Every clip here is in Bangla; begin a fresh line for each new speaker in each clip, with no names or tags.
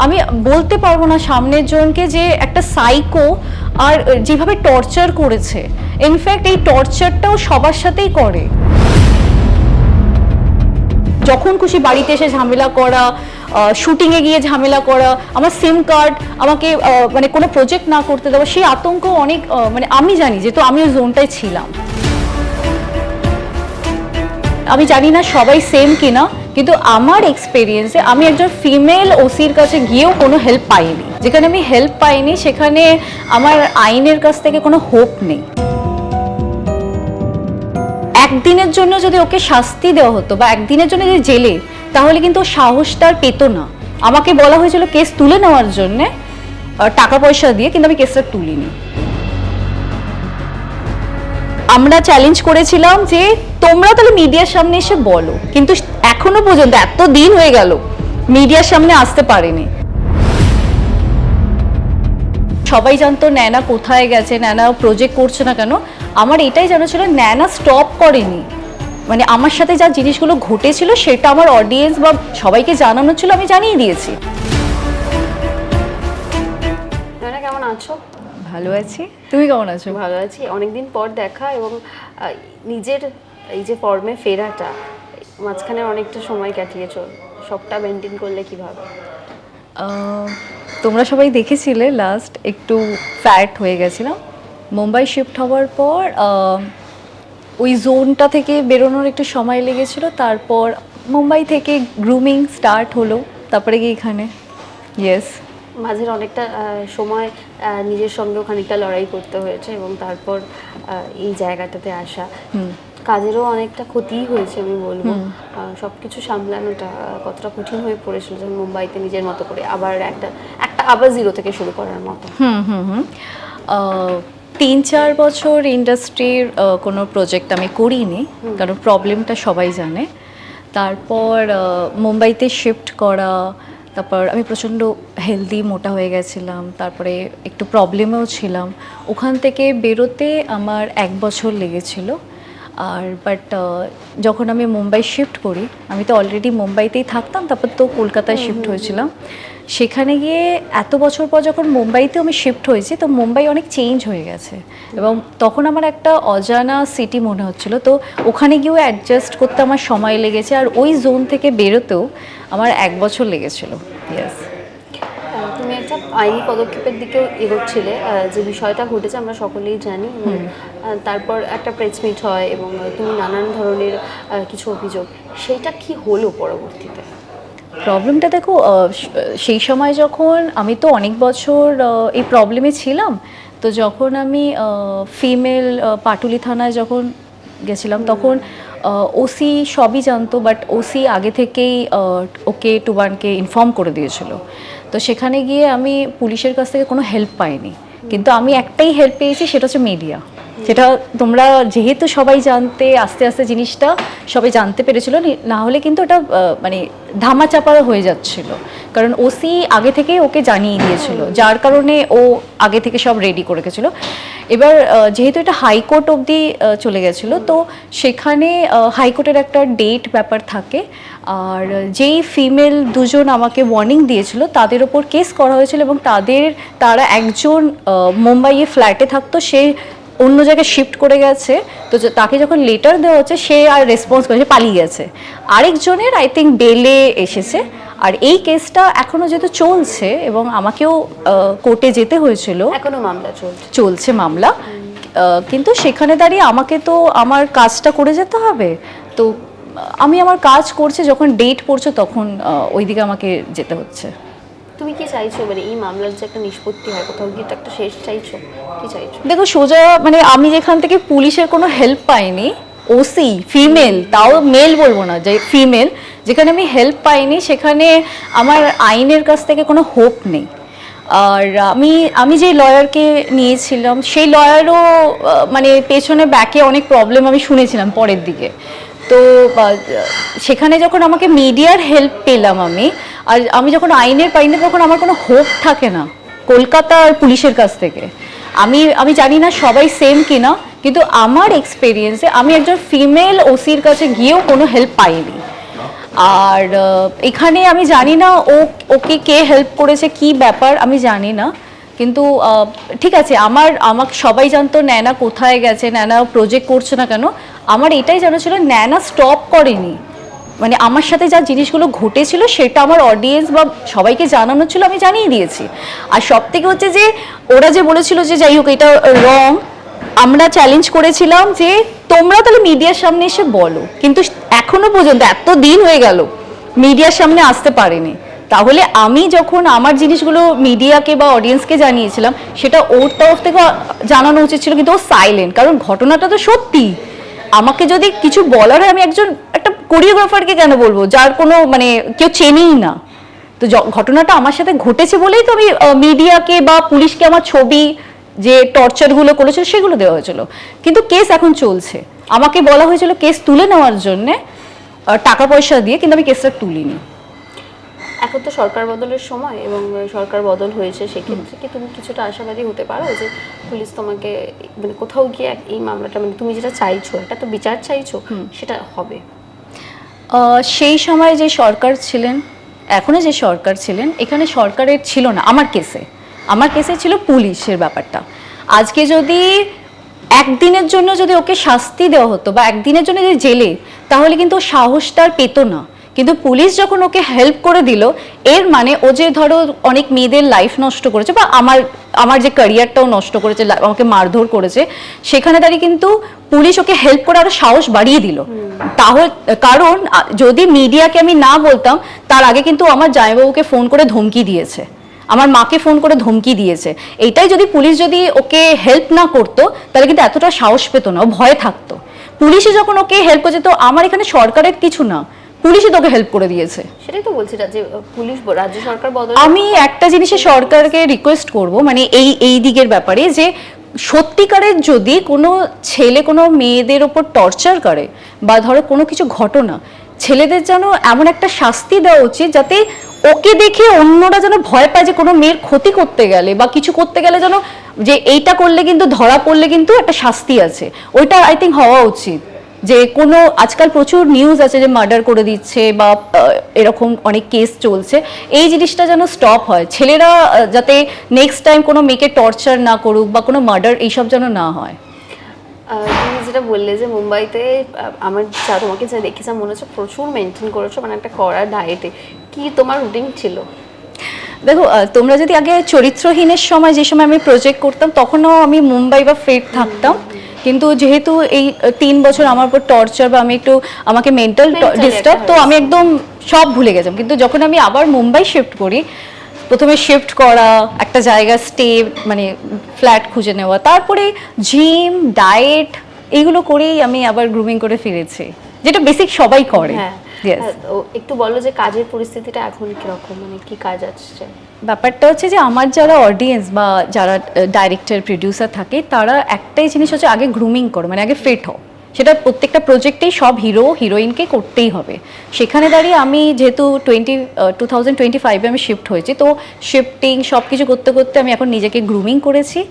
আমি বলতে পারবো না সামনের জনকে যে একটা সাইকো আর যেভাবে টর্চার করেছে, ইনফ্যাক্ট এই টর্চারটাও সবার সাথেই করে। যখন খুশি বাড়িতে এসে ঝামেলা করা, শুটিংয়ে গিয়ে ঝামেলা করা, আমার সিম কার্ড আমাকে মানে কোনো প্রজেক্ট না করতে দেওয়া, সেই আতঙ্ক অনেক মানে আমি জানি, যেহেতু আমি ওই জোনটায় ছিলাম। আমি জানি না সবাই সেম কিনা, কিন্তু আমার এক্সপেরিয়েন্সে আমি একজন ফিমেল ওসির কাছে গিয়েও কোনো হেল্প পাইনি। যেখানে আমি হেল্প পাইনি সেখানে আমার আইনের কাছ থেকে কোনো হোপ নেই। একদিনের জন্য যদি ওকে শাস্তি দেওয়া হতো বা একদিনের জন্য যদি জেলে, তাহলে কিন্তু সাহসটা আর পেতো না। আমাকে বলা হয়েছিল কেস তুলে নেওয়ার জন্যে টাকা পয়সা দিয়ে, কিন্তু আমি কেসটা তুলিনি। আমরা চ্যালেঞ্জ করেছিলাম যে তোমরা তাহলে মিডিয়ার সামনে এসে বলো, কিন্তু এখনো পর্যন্ত এত দিন হয়ে গেল মিডিয়ার সামনে আসতে পারেনি। সবাই জানতো ন্যানা কোথায় গেছে, ন্যানা প্রজেক্ট করছে না কেন। আমার এটাই জানা ছিল ন্যানা স্টপ করেনি, মানে আমার সাথে যা জিনিসগুলো ঘটেছিল সেটা আমার অডিয়েন্স বা সবাইকে জানানো ছিল, আমি জানিয়ে দিয়েছি।
ন্যানা কেমন আছো?
ভালো আছি, তুমি কেমন আছো?
ভালো আছি। অনেকদিন পর দেখা এবং নিজের এই যে ফর্মে ফেরাটা, মাঝখানে অনেকটা সময় কাটিয়েছো, সবটা মেনটেন করলে কিভাবে?
তোমরা সবাই দেখেছিলে লাস্ট একটু ফ্যাট হয়ে গেছিলাম। মুম্বাই শিফট হওয়ার পর ওই জোনটা থেকে বেরোনোর একটু সময় লেগেছিল। তারপর মুম্বাই থেকে গ্রুমিং স্টার্ট হলো, তারপরে গিয়ে এখানে। ইয়েস,
মাঝের অনেকটা সময় নিজের সঙ্গেও খানিকটা লড়াই করতে হয়েছে এবং তারপর এই জায়গাটাতে আসা। কাজেরও অনেকটা ক্ষতিই হয়েছে আমি বলবো। সবকিছু সামলানোটা কতটা কঠিন হয়ে পড়েছিল যখন মুম্বাইতে নিজের মতো করে আবার একটা আবার জিরো থেকে শুরু করার মতো।
3-4 বছর ইন্ডাস্ট্রির কোনো প্রজেক্ট আমি করিনি, কারণ প্রবলেমটা সবাই জানে। তারপর মুম্বাইতে শিফট করা, তারপর আমি প্রচণ্ড হেলদি মোটা হয়ে গেছিলাম, তারপরে একটু প্রবলেমেও ছিলাম। ওখান থেকে বেরোতে আমার 1 বছর লেগেছিল। আর বাট যখন আমি মুম্বাই শিফট করি, আমি তো অলরেডি মুম্বাইতেই থাকতাম, তারপর তো কলকাতায় শিফট হয়েছিলাম। সেখানে গিয়ে এত বছর পর যখন মুম্বাইতে আমি শিফট হয়েছি, তো মুম্বাই অনেক চেঞ্জ হয়ে গেছে এবং তখন আমার একটা অজানা সিটি মনে হচ্ছিল। তো ওখানে গিয়েও অ্যাডজাস্ট করতে আমার সময় লেগেছে, আর ওই জোন থেকে বেরোতেও আমার 1 বছর লেগেছিল। ইয়েস।
তুমি একটা আইনি পদক্ষেপের দিকেও এগোচ্ছিলে, যে বিষয়টা ঘটেছে আমরা সকলেই জানি। তারপর একটা প্রেস মিট হয় এবং তুমি নানান ধরনের কিছু অভিযোগ, সেইটা কি হলো পরবর্তীতে?
প্রবলেমটা দেখো, সেই সময় যখন আমি তো অনেক বছর এই প্রবলেমে ছিলাম, তো যখন আমি ফিমেল পাটুলি থানায় যখন গেছিলাম, তখন ওসি সবই জানতো, বাট ওসি আগে থেকেই ওকে টুবানকে ইনফর্ম করে দিয়েছিল। তো সেখানে গিয়ে আমি পুলিশের কাছ থেকে কোনো হেল্প পাইনি, কিন্তু আমি একটাই হেল্প পেয়েছি, সেটা হচ্ছে মিডিয়া। সেটা তোমরা যেহেতু সবাই জানতে, আস্তে আস্তে জিনিসটা সবাই জানতে পেরেছিল, না হলে কিন্তু এটা মানে ধামাচাপা হয়ে যাচ্ছিল, কারণ ওসি আগে থেকে ওকে জানিয়ে দিয়েছিল, যার কারণে ও আগে থেকে সব রেডি করে গেছিলো। এবার যেহেতু এটা হাইকোর্ট অবধি চলে গেছিলো, তো সেখানে হাইকোর্টের একটা ডেট ব্যাপার থাকে, আর যেই ফিমেল দুজন আমাকে ওয়ার্নিং দিয়েছিল তাদের ওপর কেস করা হয়েছিল এবং তারা একজন মুম্বাইয়ে ফ্ল্যাটে থাকতো, সে অন্য জায়গায় শিফট করে গেছে। তো তাকে যখন লেটার দেওয়া হচ্ছে, সে আর রেসপন্স করেছে, পালিয়ে গেছে। আরেকজনের আই থিঙ্ক বেলে এসেছে। আর এই কেসটা এখনো যেহেতু চলছে এবং আমাকেও কোর্টে যেতে হয়েছিল,
এখনো মামলা
চলছে মামলা, কিন্তু সেখানে দাঁড়িয়ে আমাকে তো আমার কাজটা করে যেতে হবে। তো আমি আমার কাজ করছি, যখন ডেট পড়ছে তখন ওইদিকে আমাকে যেতে হচ্ছে।
তুমি কি চাইছো, মানে এই মামলার যে একটা নিষ্পত্তি হয়, কোথাও গিয়ে একটা শেষ চাইছো? কি চাইছো?
দেখো, সোজা মানে আমি যেখান থেকে পুলিশের কোনো হেল্প পাইনি, ওসি ফিমেল, তাও মেল বলবো না, যে ফিমেল, যেখানে আমি হেল্প পাইনি সেখানে আমার আইনের কাছ থেকে কোনো হোপ নেই। আর আমি যে লয়ারকে নিয়েছিলাম, সেই লয়ারও মানে পেছনে ব্যাকে অনেক প্রবলেম আমি শুনেছিলাম পরের দিকে। তো সেখানে যখন আমাকে মিডিয়ার হেল্প পেলাম আর আমি যখন আইনের পাইনি, তখন আমার কোনো হোপ থাকে না কলকাতার পুলিশের কাছ থেকে। আমি জানি না সবাই সেম কিনা, কিন্তু আমার এক্সপেরিয়েন্সে আমি একজন ফিমেল ওসির কাছে গিয়েও কোনো হেল্প পাইনি। আর এখানে আমি জানি না ওকে কে হেল্প করেছে, কি ব্যাপার আমি জানি না, কিন্তু ঠিক আছে, আমাকে সবাই জানতো ন্যানা কোথায় গেছে, ন্যানা প্রজেক্ট করছে না কেন। আমার এটাই জানা ছিল ন্যানা স্টপ করেনি, মানে আমার সাথে যা জিনিসগুলো ঘটেছিল সেটা আমার অডিয়েন্স বা সবাইকে জানানো ছিল, আমি জানিয়ে দিয়েছি। আর সব থেকে হচ্ছে যে ওরা যে বলেছিল যে যাই হোক এটা রং, আমরা চ্যালেঞ্জ করেছিলাম যে তোমরা তাহলে মিডিয়ার সামনে এসে বলো, কিন্তু এখনো পর্যন্ত এত দিন হয়ে গেল মিডিয়ার সামনে আসতে পারেনি। তাহলে আমি যখন আমার জিনিসগুলো মিডিয়াকে বা অডিয়েন্সকে জানিয়েছিলাম, সেটা ওর তরফ থেকে জানানো উচিত ছিল, কিন্তু ও সাইলেন্ট, কারণ ঘটনাটা তো সত্যি। আমাকে যদি কিছু বলার হয়, আমি একটা কোরিওগ্রাফারকে কেন বলবো যার কোনো মানে কেউ চেনেই না। তো ঘটনাটা আমার সাথে ঘটেছে বলেই তো আমি মিডিয়াকে বা পুলিশকে আমার ছবি যে টর্চারগুলো করেছিল সেগুলো দেওয়া হয়েছিল। কিন্তু কেস এখন চলছে, আমাকে বলা হয়েছিল কেস তুলে নেওয়ার জন্যে টাকা পয়সা দিয়ে, কিন্তু আমি কেসটা তুলিনি।
এখন তো সরকার বদলের সময় এবং সরকার বদল হয়েছে, সেক্ষেত্রে কি তুমি কিছুটা আশাবাদী হতে পারো যে পুলিশ তোমাকে মানে কোথাও গিয়ে এই মামলাটা, মানে তুমি যেটা চাইছো, এটা তো বিচার চাইছো, সেটা হবে?
সেই সময় যে সরকার ছিলেন, এখনো যে সরকার ছিলেন, এখানে সরকারের ছিল না আমার কেসে ছিল পুলিশের ব্যাপারটা। আজকে যদি একদিনের জন্য যদি ওকে শাস্তি দেওয়া হতো বা একদিনের জন্য যদি জেলে, তাহলে কিন্তু সাহসটা আর পেতো না। কিন্তু পুলিশ যখন ওকে হেল্প করে দিল, এর মানে ও যে ধরো অনেক মেয়েদের লাইফ নষ্ট করেছে বা আমার যে ক্যারিয়ারটাও নষ্ট করেছে, আমাকে মারধর করেছে, সেখানে দাঁড়িয়ে কিন্তু পুলিশ ওকে হেল্প করে আরো সাহস বাড়িয়ে দিল। তাহলে কারণ যদি মিডিয়াকে আমি না বলতাম, তার আগে কিন্তু আমার জামাইবাবুকে ফোন করে ধমকি দিয়েছে, আমার মাকে ফোন করে ধমকি দিয়েছে। এইটাই যদি পুলিশ যদি ওকে হেল্প না করতো, তাহলে কিন্তু এতটা সাহস পেতো না, ও ভয় থাকতো। পুলিশে যখন ওকে হেল্প করেছে, তো আমার এখানে সরকারের কিছু না, পুলিশই তোকে হেল্প করে দিয়েছে।
সেটাই তো বলছি যে পুলিশ রাজ্য সরকার বদল।
আমি একটা জিনিসে সরকারকে রিকোয়েস্ট করব, মানে এই দিকের ব্যাপারে, যে সত্যিকারের যদি কোনো ছেলে কোনো মেয়েদের ওপর টর্চার করে বা ধরো কোনো কিছু ঘটনা, ছেলেদের যেন এমন একটা শাস্তি দেওয়া উচিত যাতে ওকে দেখে অন্যরা যেন ভয় পায় যে কোনো মেয়ের ক্ষতি করতে গেলে বা কিছু করতে গেলে যেন যে এইটা করলে কিন্তু ধরা পড়লে কিন্তু একটা শাস্তি আছে, ওইটা আই থিঙ্ক হওয়া উচিত। যে কোনো আজকাল প্রচুর নিউজ আছে যে মার্ডার করে দিচ্ছে বা এরকম অনেক কেস চলছে, এই জিনিসটা যেন স্টপ হয়, ছেলেরা যাতে নেক্সট টাইম কোনো মেয়েকে টর্চার না করুক বা কোনো মার্ডার এইসব যেন না হয়।
তুমি যেটা বললে যে মুম্বাইতে আমার তোমাকে যা দেখেছিলাম মনে হচ্ছে প্রচুর মেনটেন করেছো, মানে একটা কড়া ডায়েটে, কি তোমার রুটিন ছিল?
দেখো, তোমরা যদি আগে চরিত্রহীনের সময়, যে সময় আমি প্রজেক্ট করতাম, তখনও আমি মুম্বাই বা ফিট থাকতাম, কিন্তু যেহেতু এই 3 বছর আমার উপর টর্চার বা আমাকে মেন্টাল ডিস্টার্ব, তো আমি একদম সব ভুলে গেছিলাম। কিন্তু যখন আমি আবার মুম্বাই শিফট করি, প্রথমে শিফট করা, একটা জায়গা স্টে, মানে ফ্ল্যাট খুঁজে নেওয়া, তারপরে জিম, ডায়েট, এইগুলো করেই আমি আবার গ্রুমিং করে ফিরেছি, যেটা বেসিক সবাই করে।
একটু বলো যে কাজের পরিস্থিতিটা এখন কিরকম, মানে কি কাজ আসছে?
ব্যাপারটা হচ্ছে যে আমার যারা অডিয়েন্স বা যারা ডাইরেক্টর প্রডিউসার থাকে, তারা একটাই জিনিস হচ্ছে আগে গ্রুমিং করো, মানে আগে ফিট হও। সেটা প্রত্যেকটা প্রজেক্টেই সব হিরো হিরোইনকে করতেই হবে। সেখানে দাঁড়িয়ে আমি যেহেতু 2025-এ আমি শিফট হয়েছি, তো শিফটিং সব কিছু করতে করতে আমি এখন নিজেকে গ্রুমিং করেছি।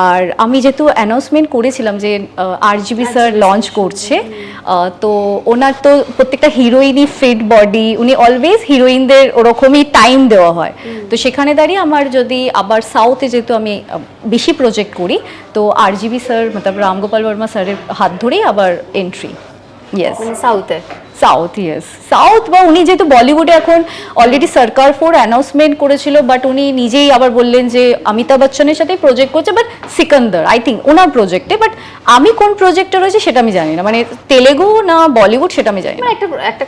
আর আমি যেহেতু অ্যানাউন্সমেন্ট করেছিলাম যে RGB স্যার লঞ্চ করছে, তো ওনার তো প্রত্যেকটা হিরোইনই ফিট বডি, উনি অলওয়েজ হিরোইনদের ওরকমই টাইম দেওয়া হয়। তো সেখানে দাঁড়িয়ে আমার যদি আবার সাউথে যেহেতু আমি বেশি প্রজেক্ট করি, তো RGB স্যার মতলব রামগোপাল বর্মা স্যারের হাত ধরেই আবার entry. Yes, south, yes south. বা উনি যেহেতু বলিউডে এখন অলরেডি সরকার 4 অ্যানাউন্সমেন্ট করেছিল, বাট উনি নিজেই আবার বললেন যে অমিতাভ বচ্চনের সাথেই প্রজেক্ট করছে, বাট সিকান্দার আই থিঙ্ক ওনার প্রজেক্টে, বাট আমি কোন প্রজেক্টে রয়েছে সেটা আমি জানি না, মানে তেলেগু না বলিউড সেটা আমি জানি না।
একটা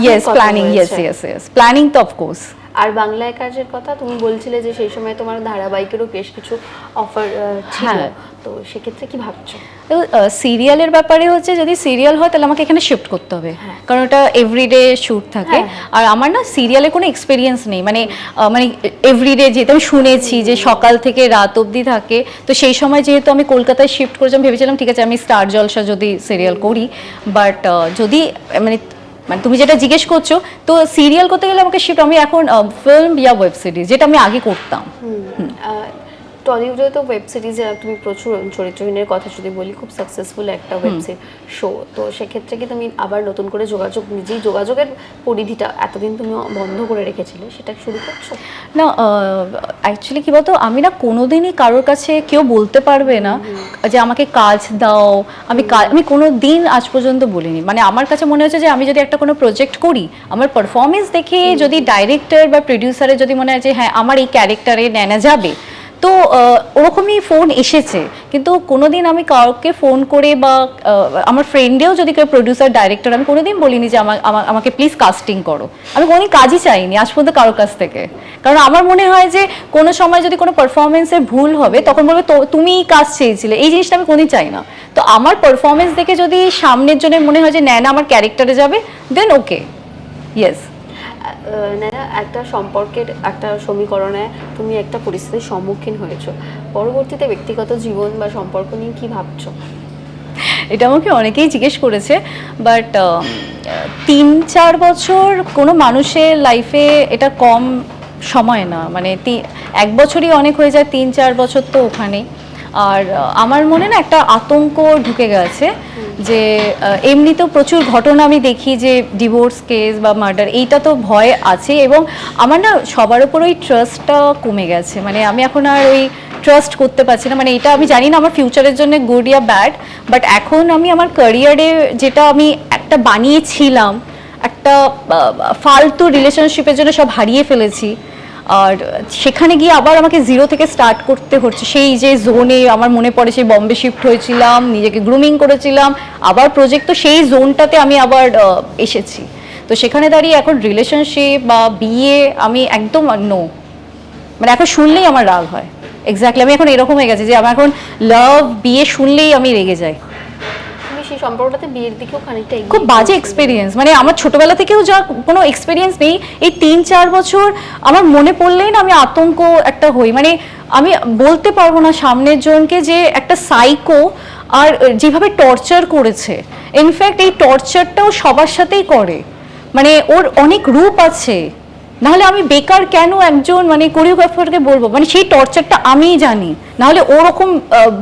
ইয়েস, প্ল্যানিং, ইয়েস প্ল্যানিং তো অফকোর্স।
আর বাংলায় কাজের কথা তুমি বলছিলে যে সেই সময় তোমার ধারাবাহিকেরও বেশ কিছু অফার ছিল, তো সেক্ষেত্রে কি ভাবছো?
সিরিয়ালের ব্যাপারে হচ্ছে, যদি সিরিয়াল হয় তাহলে আমাকে এখানে শিফট করতে হবে, কারণ ওটা এভরিডে শ্যুট থাকে। আর আমার না সিরিয়ালে কোনো এক্সপিরিয়েন্স নেই, মানে এভরিডে যেহেতু আমি শুনেছি যে সকাল থেকে রাত অবধি থাকে, তো সেই সময় যেহেতু আমি কলকাতায় শিফট করেছিলাম, ভেবেছিলাম ঠিক আছে আমি স্টার জলসা যদি সিরিয়াল করি, বাট যদি মানে তুমি যেটা জিজ্ঞেস করছো, তো সিরিয়াল করতে গেলে আমাকে শিফট, আমি এখন ফিল্ম ইয়া ওয়েব সিরিজ, যেটা আমি আগে করতাম।
টলিউডে তো ওয়েব সিরিজে তুমি প্রচুর চরিত্রহীনের কথা যদি বলি, খুব সাকসেসফুল একটা ওয়েব শো। তো সেক্ষেত্রে কি তুমি আবার নতুন করে নিজেই যোগাযোগের পরিধিটা এতদিন তুমি বন্ধ করে রেখেছিলে, সেটা শুরু করছো?
না, অ্যাকচুয়ালি কি বলতো, আমি না কোনোদিনই কারোর কাছে কেউ বলতে পারবে না যে আমাকে কাজ দাও, আমি কোনো দিন আজ পর্যন্ত বলিনি। মানে আমার কাছে মনে হচ্ছে যে আমি যদি একটা কোনো প্রজেক্ট করি, আমার পারফরমেন্স দেখে যদি ডাইরেক্টর বা প্রডিউসারের যদি মনে হয় যে হ্যাঁ আমার এই ক্যারেক্টারে নেওয়া যাবে, তো ওরকমই ফোন এসেছে। কিন্তু কোনোদিন আমি কাউকে ফোন করে বা আমার ফ্রেন্ডেও যদি কেউ প্রডিউসার ডাইরেক্টর, আমি কোনোদিন বলিনি যে আমাকে প্লিজ কাস্টিং করো। আমি কোনোদিন কাজই চাইনি আজ পর্যন্ত কারোর কাছ থেকে। কারণ আমার মনে হয় যে কোনো সময় যদি কোনো পারফরমেন্সের ভুল হবে তখন বলবে তো তুমিই কাজ চেয়েছিলে, এই জিনিসটা আমি কোনোদিন চাই না। তো আমার পারফরমেন্স দেখে যদি সামনের জন্য মনে হয় যে না একটা ক্যারেক্টারে যাবে, দেন ওকে, ইয়েস।
না, একটা সম্পর্কের একটা সমীকরণে তুমি একটা পরিস্থিতির সম্মুখীন হয়েছো, পরবর্তীতে ব্যক্তিগত জীবন বা সম্পর্ক নিয়ে কি ভাবছো?
এটা আমাকে অনেকেই জিজ্ঞেস করেছে, বাট 3-4 বছর কোনো মানুষের লাইফে এটা কম সময় না। মানে 1 বছরই অনেক হয়ে যায়, 3-4 বছর তো ওখানেই। আর আমার মনে না একটা আতঙ্ক ঢুকে গেছে যে এমনিতেও প্রচুর ঘটনা আমি দেখি যে ডিভোর্স কেস বা মার্ডার, এইটা তো ভয় আছে। এবং আমার না সবার উপর ওই ট্রাস্টটা কমে গেছে। মানে আমি এখন আর ওই ট্রাস্ট করতে পারছি না। মানে এটা আমি জানি না আমার ফিউচারের জন্য গুড ইয়া ব্যাড, বাট এখন আমি আমার ক্যারিয়ারে যেটা আমি একটা বানিয়েছিলাম, একটা ফালতু রিলেশনশিপের জন্য সব হারিয়ে ফেলেছি। আর সেখানে গিয়ে আবার আমাকে জিরো থেকে স্টার্ট করতে হচ্ছে। সেই যে জোনে আমার মনে পড়ে সেই বম্বে শিফট হয়েছিলাম, নিজেকে গ্রুমিং করেছিলাম, আবার প্রজেক্ট, তো সেই জোনটাতে আমি আবার এসেছি। তো সেখানে দাঁড়িয়ে এখন রিলেশনশিপ বা বিয়ে আমি একদম নো। মানে এখন শুনলেই আমার রাগ হয়। এক্স্যাক্টলি, আমি এখন এরকম হয়ে গেছে যে আমার এখন লাভ বিয়ে শুনলেই আমি রেগে যাই।
তুমি সেই সম্পর্কটাতে বিয়ের দিকেও খানিকটা
খুব বাজে এক্সপিরিয়েন্স। মানে আমার ছোটবেলা থেকেও যা কোনো এক্সপিরিয়েন্স নেই, এই 3-4 বছর আমার মনে পড়লেই না আমি আতঙ্ক একটা হই। মানে আমি বলতে পারবো না সামনের জনকে যে একটা সাইকো আর যেভাবে টর্চার করেছে, ইনফ্যাক্ট এই টর্চারটাও সবার সাথেই করে। মানে ওর অনেক রূপ আছে, নাহলে আমি বেকার কেন একজন মানে কোরিওগ্রাফারকে বলবো? মানে সেই টর্চারটা আমিই জানি, নাহলে ওরকম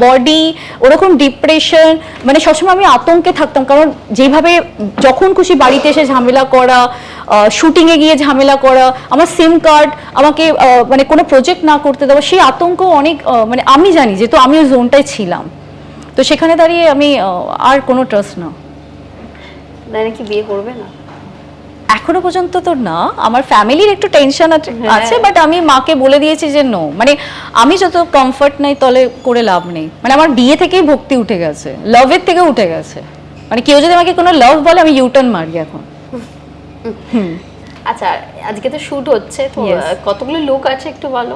বডি, ওরকম ডিপ্রেশন, মানে সবসময় আমি আতঙ্কে থাকতাম। কারণ যেভাবে যখন খুশি বাড়িতে এসে ঝামেলা করা, শুটিংয়ে গিয়ে ঝামেলা করা, আমার সিম কার্ড আমাকে মানে কোনো প্রজেক্ট না করতে দেওয়া, সেই আতঙ্ক অনেক মানে আমি জানি, যেহেতু আমি ওই জোনটায় ছিলাম। তো সেখানে দাঁড়িয়ে আমি আর কোনো ট্রাস্ট না।
নাকি বিয়ে করবে না
এখনো পর্যন্ত তো না। আমার ফ্যামিলির একটু টেনশন আছে, বাট আমি মাকে বলে দিয়েছি যে নো। মানে আমি যত কমফর্ট নাই তলে করে লাভ নেই। মানে আমার বিয়ে থেকেই ভক্তি উঠে গেছে, লাভের থেকে উঠে গেছে। মানে কেউ যদি আমাকে কোনো লাভ বলে আমি ইউটার্ন মারি এখন।
আচ্ছা, আজকে তো শুট হচ্ছে, তো কতগুলো লোক আছে একটু বলো।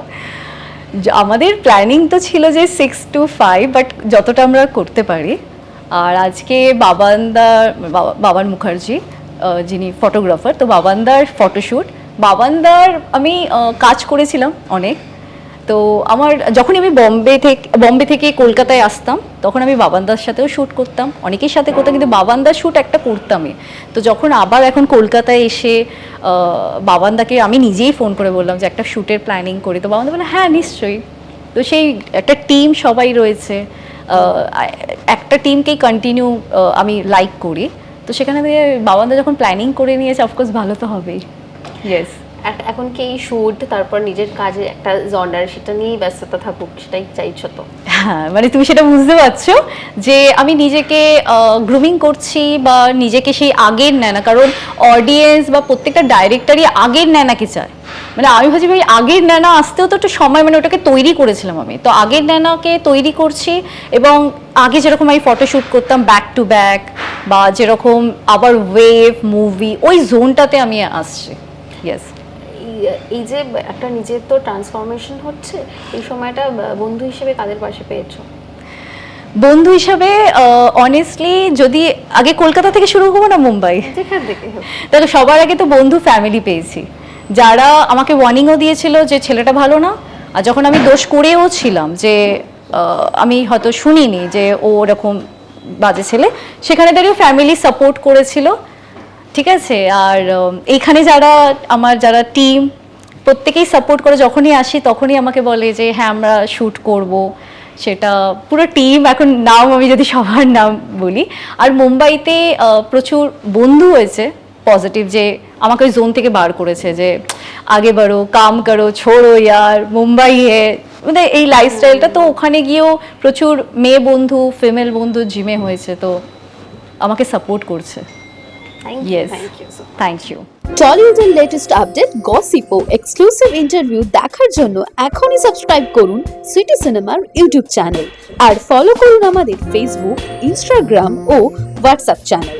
আমাদের প্ল্যানিং তো ছিল যে 6 to 5, বাট যতটা আমরা করতে পারি। আর আজকে বাবান মুখার্জি যিনি ফটোগ্রাফার, তো বাবানদার ফটোশ্যুট। বাবানদার আমি কাজ করেছিলাম অনেক। তো আমার যখন আমি বম্বে থেকে কলকাতায় আসতাম, তখন আমি বাবানদার সাথেও শ্যুট করতাম, অনেকের সাথে করতাম, কিন্তু বাবানদার শ্যুট একটা করতামই। তো যখন আবার এখন কলকাতায় এসে বাবানদাকে আমি নিজেই ফোন করে বললাম যে একটা শ্যুটের প্ল্যানিং করি, তো বাবানদা বললো হ্যাঁ নিশ্চয়ই। তো সেই একটা টিম সবাই রয়েছে, একটা টিমকেই কন্টিনিউ আমি লাইক করি। তো সেখানে বাবানদা যখন প্ল্যানিং করে নিয়েছে, অফকোর্স ভালো তো হবেই। ইয়েস।
এখন কি এই শুট, তারপর নিজের কাজে একটা জন্ডার, সেটা নিয়েই ব্যস্ততা থাকুক, সেটাই চাইছো তো?
হ্যাঁ, মানে তুমি সেটা বুঝতে পারছো যে আমি নিজেকে গ্রুমিং করছি বা নিজেকে সেই আগের নেনা, কারণ অডিয়েন্স বা প্রত্যেকটা ডাইরেক্টরই আগের নেনাকে চায়। মানে আমি ভাবছি ভাই আগের নেনা আসতেও তো একটু সময়, মানে ওটাকে তৈরি করেছিলাম আমি, তো আগের নেনাকে তৈরি করছি। এবং আগে যেরকম আমি ফটোশ্যুট করতাম ব্যাক টু ব্যাক, বা যেরকম আবার ওয়েভ মুভি, ওই জোনটাতে আমি আসছি। ইয়েস।
এই যে একটা নিজের তো ট্রান্সফরমেশন হচ্ছে, এই সময়টা বন্ধু হিসেবে কাদের পাশে পেয়েছো?
বন্ধু হিসাবে অনেস্টলি যদি আগে কলকাতা থেকে শুরু করবো না মুম্বাই,
যেখান থেকে
তাহলে সবার আগে তো বন্ধু ফ্যামিলি পেয়েছি, যারা আমাকে ওয়ার্নিংও দিয়েছিল যে ছেলেটা ভালো না। আর যখন আমি দোষ করেও ছিলাম যে আমি হয়তো শুনিনি যে ও ওরকম বাজে ছেলে, সেখানে দাঁড়িয়েও ফ্যামিলি সাপোর্ট করেছিল, ঠিক আছে। আর এইখানে যারা টিম, প্রত্যেকেই সাপোর্ট করে, যখনই আসি তখনই আমাকে বলে যে হ্যাঁ আমরা শ্যুট করব, সেটা পুরো টিম, এখন নাম আমি যদি সবার নাম বলি। আর মুম্বাইতে প্রচুর বন্ধু হয়েছে পজিটিভ, যে আমাকে ওই জোন থেকে বার করেছে, যে আগে বাড়ো, কাম করো, ছোড়ো ইয়ার, মুম্বাই হে, মানে এই লাইফস্টাইলটা। তো ওখানে গিয়েও প্রচুর মেয়ে বন্ধু, ফিমেল বন্ধু জিমে হয়েছে, তো আমাকে সাপোর্ট করছে।
Thank you,
yes,
thank you so
thank you.
টলিউডের লেটেস্ট আপডেট, গসিপ ও এক্সক্লুসিভ ইন্টারভিউ দেখার জন্য এখনই সাবস্ক্রাইব করুন সিটি সিনেমার ইউটিউব চ্যানেল আর ফলো করুন আমাদের ফেসবুক, ইনস্টাগ্রাম ও হোয়াটসঅ্যাপ চ্যানেল।